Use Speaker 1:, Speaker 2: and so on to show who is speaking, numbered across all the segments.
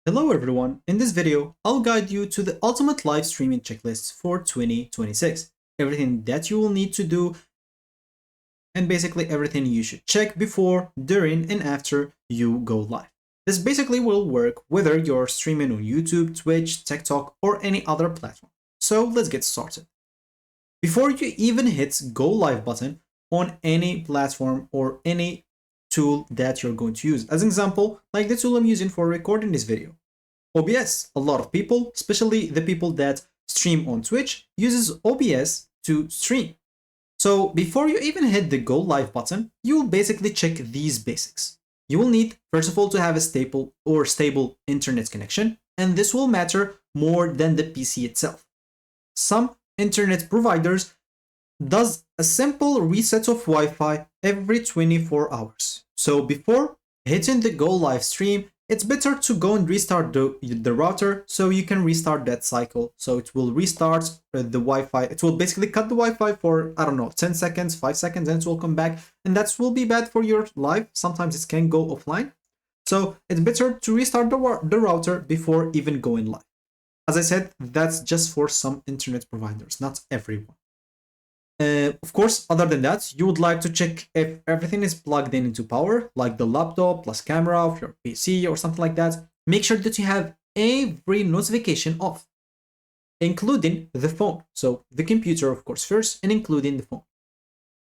Speaker 1: Hello everyone, in this video, I'll guide you to the ultimate live streaming checklist for 2026. Everything that you will need to do and basically everything you should check before, during, and after you go live. This basically will work whether you're streaming on YouTube, Twitch, TikTok, or any other platform. So let's get started. Before you even hit go live button on any platform or any tool that you're going to use, as an example, like the tool I'm using for recording this video. OBS. A lot of people, especially the people that stream on Twitch, uses OBS to stream. So before you even hit the go live button, you will basically check these basics. You will need, first of all, to have a stable internet connection, and this will matter more than the PC itself. Some internet providers does a simple reset of Wi-Fi every 24 hours. So before hitting the go live stream, it's better to go and restart the router so you can restart that cycle. So it will restart the Wi-Fi. It will basically cut the Wi-Fi for, I don't know, 10 seconds, 5 seconds, and it will come back. And that will be bad for your live. Sometimes it can go offline. So it's better to restart the router before even going live. As I said, that's just for some internet providers, not everyone. Of course, other than that, you would like to check if everything is plugged in into power, like the laptop plus camera of your PC or something like that. Make sure that you have every notification off, including the phone. So the computer, of course, first, and including the phone.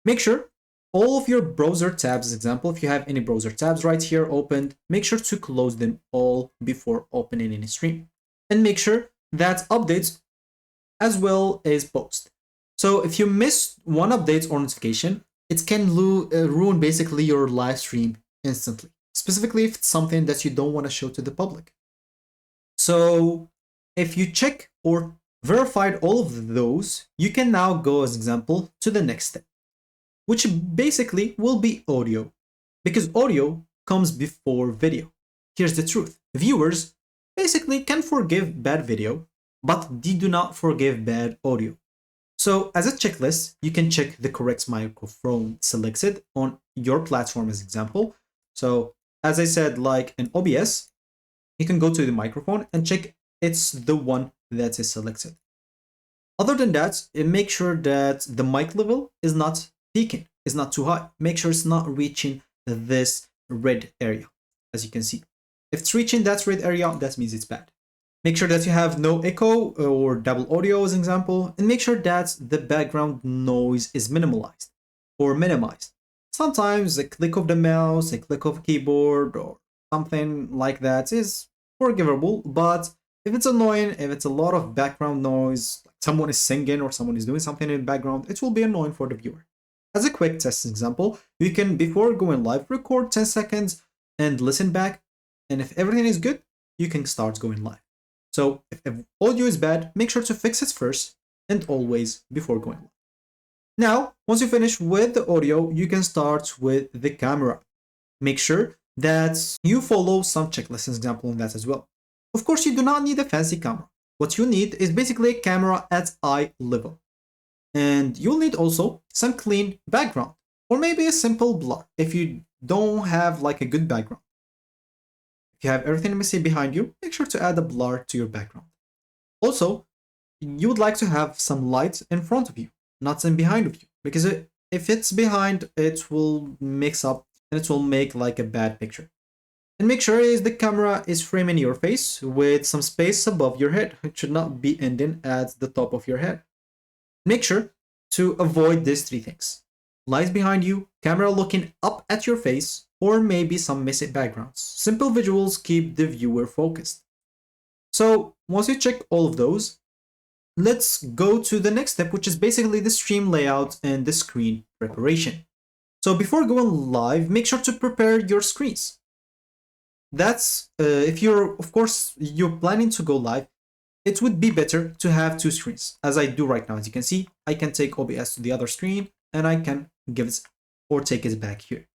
Speaker 1: Make sure all of your browser tabs, example, if you have any browser tabs right here opened, make sure to close them all before opening any stream. And make sure that updates as well as post. So if you miss one update or notification, it can ruin basically your live stream instantly, specifically if it's something that you don't want to show to the public. So if you check or verified all of those, you can now go, as example, to the next step, which basically will be audio, because audio comes before video. Here's the truth. Viewers basically can forgive bad video, but they do not forgive bad audio. So as a checklist, you can check the correct microphone selected on your platform as example. So as I said, like in OBS, you can go to the microphone and check it's the one that is selected. Other than that, make sure that the mic level is not peaking, is not too high. Make sure it's not reaching this red area, as you can see. If it's reaching that red area, that means it's bad. Make sure that you have no echo or double audio as an example, and make sure that the background noise is minimalized or minimized. Sometimes a click of the mouse, a click of a keyboard, or something like that is forgivable, but if it's annoying, if it's a lot of background noise, like someone is singing or someone is doing something in the background, it will be annoying for the viewer. As a quick test example, you can, before going live, record 10 seconds and listen back, and if everything is good, you can start going live. So if audio is bad, make sure to fix it first and always before going live. Now, once you finish with the audio, you can start with the camera. Make sure that you follow some checklists, example on that as well. Of course, you do not need a fancy camera. What you need is basically a camera at eye level. And you'll need also some clean background or maybe a simple blur if you don't have like a good background. If you have everything messy behind you, make sure to add a blur to your background. Also, you would like to have some light in front of you, not in behind of you, because if it's behind, it will mix up and it will make like a bad picture. And make sure the camera is framing your face with some space above your head. It should not be ending at the top of your head. Make sure to avoid these three things: lights behind you, camera looking up at your face, or maybe some messy backgrounds. Simple visuals keep the viewer focused. So once you check all of those, let's go to the next step, which is basically the stream layout and the screen preparation. So before going live, make sure to prepare your screens. That's if you're, of course, you're planning to go live, it would be better to have two screens, as I do right now. As you can see, I can take OBS to the other screen and I can give it or take it back here.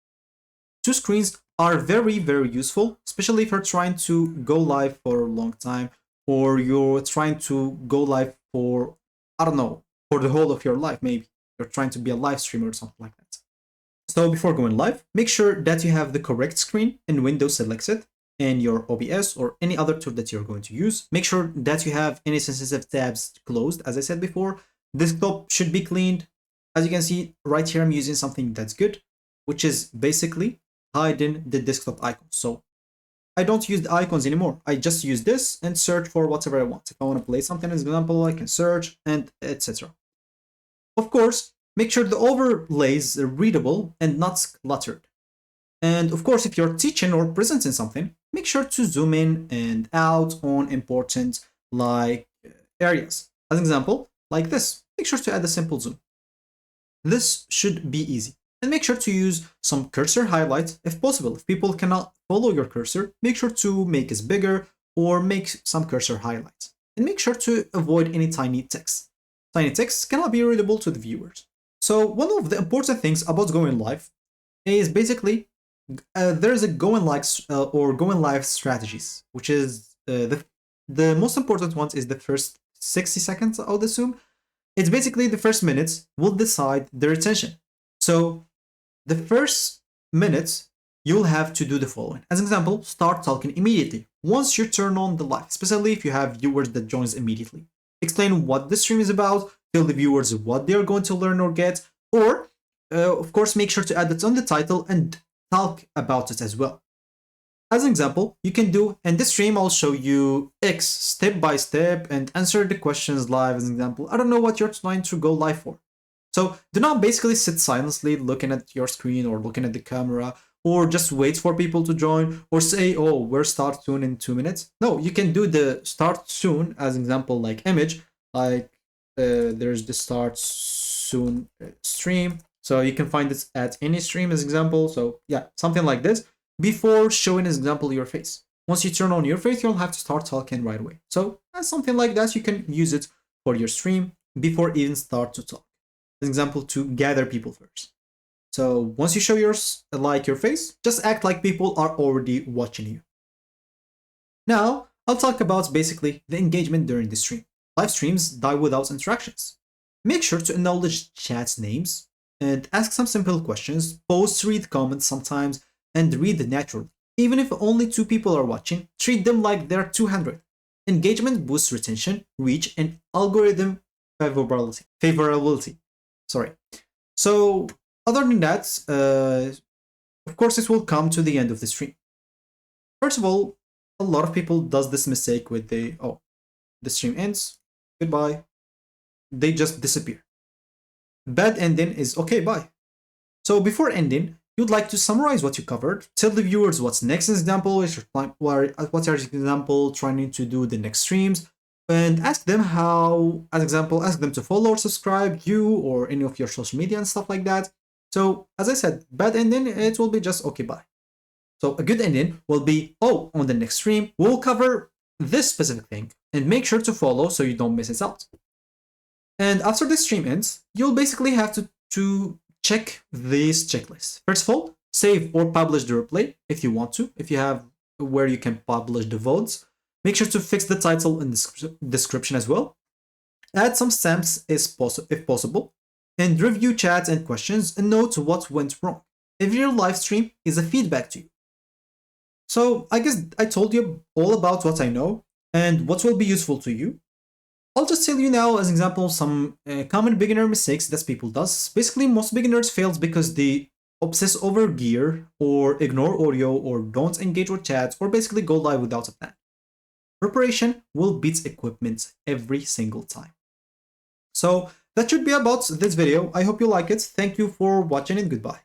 Speaker 1: Two screens are very, very useful, especially if you're trying to go live for a long time or you're trying to go live for, I don't know, for the whole of your life. Maybe you're trying to be a live streamer or something like that. So before going live, make sure that you have the correct screen and window selected. in your OBS or any other tool that you're going to use. Make sure that you have any sensitive tabs closed. As I said before, desktop should be cleaned. As you can see right here, I'm using something that's good, which is basically hiding the desktop icons. So I don't use the icons anymore. I just use this and search for whatever I want. If I want to play something as an example, I can search and etc. Of course, make sure the overlays are readable and not cluttered. And of course, if you're teaching or presenting something, make sure to zoom in and out on important areas. As an example, like this, make sure to add a simple zoom. This should be easy. And make sure to use some cursor highlights if possible. If people cannot follow your cursor, make sure to make it bigger or make some cursor highlights. And make sure to avoid any tiny text. Tiny text cannot be readable to the viewers. So one of the important things about going live is basically there's a going live strategies, which is the most important one is the first 60 seconds, I would assume. It's basically the first minutes will decide the retention. So the first minutes, you'll have to do the following. As an example, start talking immediately once you turn on the live, especially if you have viewers that joins immediately. Explain what the stream is about, tell the viewers what they are going to learn or get, or of course, make sure to add it on the title and talk about it as well. As an example, you can do, in this stream, I'll show you X step by step and answer the questions live as an example. I don't know what you're trying to go live for. So do not basically sit silently looking at your screen or looking at the camera or just wait for people to join or say, oh, we're start soon in 2 minutes. No, you can do the start soon as an example like image, like there's the start soon stream. So you can find this at any stream as example. So yeah, something like this before showing as example your face. Once you turn on your face, you'll have to start talking right away. So that's something like that. You can use it for your stream before even start to talk. As example, to gather people first. So once you show your face, just act like people are already watching you. Now, I'll talk about basically the engagement during the stream. Live streams die without interactions. Make sure to acknowledge chat names and ask some simple questions, post, read comments sometimes, and read naturally. Even if only 2 people are watching, treat them like they're 200. Engagement boosts retention, reach, and algorithm favorability. Sorry. So other than that, of course, it will come to the end of the stream. First of all, a lot of people does this mistake with the stream ends, goodbye. They just disappear. Bad ending is okay, bye. So before ending, you'd like to summarize what you covered, tell the viewers what's next example, what's your example trying to do the next streams, and ask them how, as example, ask them to follow or subscribe you or any of your social media and stuff like that. So as I said, bad ending, it will be just okay, bye. So a good ending will be, oh, on the next stream, we'll cover this specific thing and make sure to follow so you don't miss it out. And after the stream ends, you'll basically have to check these checklists. First of all, save or publish the replay if you want to, if you have where you can publish the votes. Make sure to fix the title and description as well. Add some stamps if possible. And review chats and questions and note what went wrong. If your live stream is a feedback to you. So I guess I told you all about what I know and what will be useful to you. I'll just tell you now as an example some common beginner mistakes that people does. Basically, most beginners fails because they obsess over gear or ignore audio or don't engage with chats or basically go live without a plan. Preparation will beat equipment every single time. So that should be about this video. I hope you like it. Thank you for watching and goodbye.